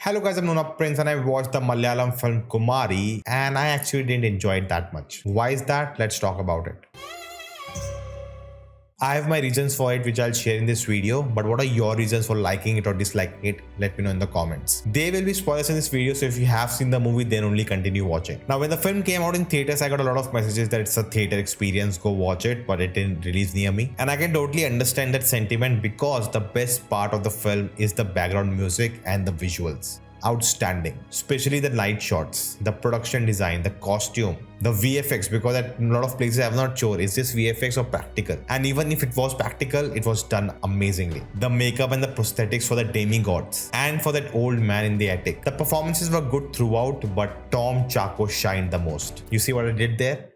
Hello guys, I'm Nona Prince and I watched the Malayalam film Kumari and I actually didn't enjoy it that much. Why is that? Let's talk about it. I have my reasons for it which I'll share in this video, but what are your reasons for liking it or disliking it? Let me know in the comments. There will be spoilers in this video, so if you have seen the movie then only continue watching. Now when the film came out in theaters, I got a lot of messages that it's a theater experience, go watch it, but it didn't release near me. And I can totally understand that sentiment because the best part of the film is the background music and the visuals. Outstanding, especially the light shots, the production design, the costume, the VFX, because at a lot of places I'm not sure is this VFX or practical, and even if it was practical, it was done amazingly. The makeup and the prosthetics for the demigods and for that old man in the attic, the performances were good throughout, but Tom Chacko shined the most. You see what I did there?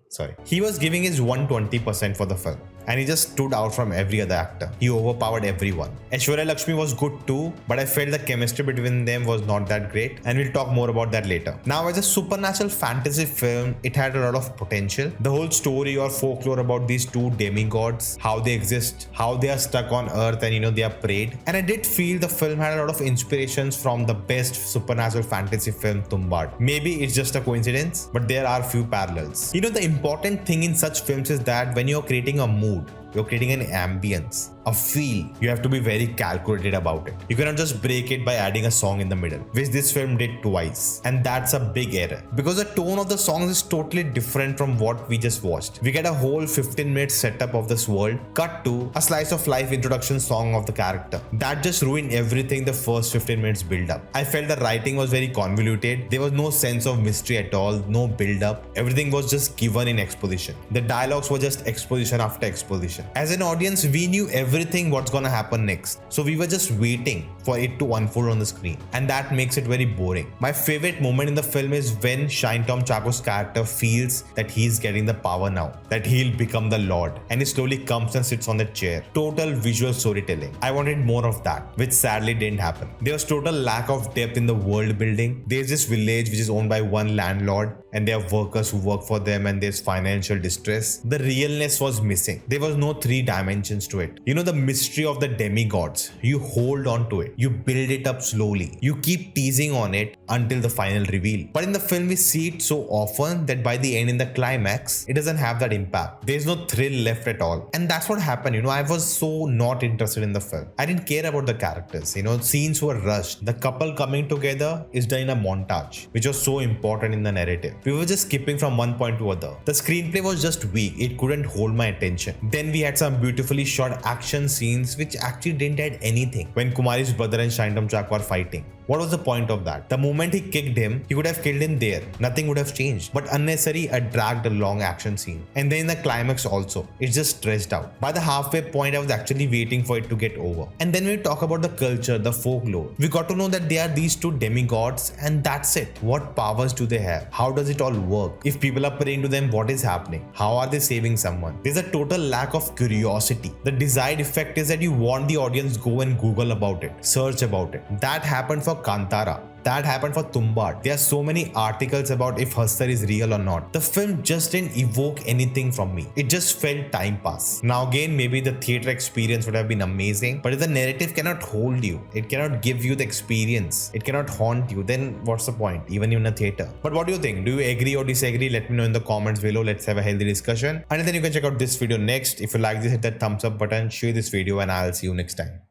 Sorry. He was giving his 120% for the film. And he just stood out from every other actor. He overpowered everyone. Aishwariya Lekshmi was good too, but I felt the chemistry between them was not that great, and we'll talk more about that later. Now, as a supernatural fantasy film, it had a lot of potential. The whole story or folklore about these two demigods, how they exist, how they are stuck on Earth and they are preyed. And I did feel the film had a lot of inspirations from the best supernatural fantasy film Tumbad. Maybe it's just a coincidence, but there are few parallels. The important thing in such films is that when you're creating a mood, you're creating an ambience, a feel, you have to be very calculated about it. You cannot just break it by adding a song in the middle, which this film did twice. And that's a big error because the tone of the songs is totally different from what we just watched. We get a whole 15-minute setup of this world, cut to a slice of life introduction song of the character. That just ruined everything the first 15 minutes build up. I felt the writing was very convoluted. There was no sense of mystery at all, no build up. Everything was just given in exposition. The dialogues were just exposition after exposition. As an audience, we knew everything what's gonna happen next. So we were just waiting for it to unfold on the screen. And that makes it very boring. My favorite moment in the film is when Shine Tom Chacko's character feels that he's getting the power now, that he'll become the Lord. And he slowly comes and sits on the chair. Total visual storytelling. I wanted more of that, which sadly didn't happen. There was total lack of depth in the world building. There's this village which is owned by one landlord and there are workers who work for them and there's financial distress. The realness was missing. There was no three dimensions to it. The mystery of the demigods, you hold on to it. You build it up slowly. You keep teasing on it until the final reveal. But in the film, we see it so often that by the end in the climax, it doesn't have that impact. There's no thrill left at all. And that's what happened. I was so not interested in the film. I didn't care about the characters. Scenes were rushed. The couple coming together is done in a montage, which was so important in the narrative. We were just skipping from one point to other. The screenplay was just weak. It couldn't hold my attention. Then we had some beautifully shot action scenes which actually didn't add anything. When Kumari's brother and Shine Tom Chacko are fighting, what was the point of that? The moment he kicked him, he could have killed him there. Nothing would have changed. But unnecessary, a dragged a long action scene. And then in the climax also, it's just stretched out. By the halfway point, I was actually waiting for it to get over. And then we talk about the culture, the folklore. We got to know that they are these two demigods and that's it. What powers do they have? How does it all work? If people are praying to them, what is happening? How are they saving someone? There's a total lack of curiosity. The desired effect is that you want the audience go and Google about it, search about it. That happened for Kantara. That happened for Tumbad. There are so many articles about if Hassar is real or not. The film just didn't evoke anything from me. It just felt time pass. Now again, maybe the theater experience would have been amazing, but if the narrative cannot hold you, it cannot give you the experience, it cannot haunt you, then what's the point, even in a theater? But what do you think? Do you agree or disagree? Let me know in the comments below. Let's have a healthy discussion. And then you can check out this video next. If you like this, hit that thumbs up button, share this video, and I'll see you next time.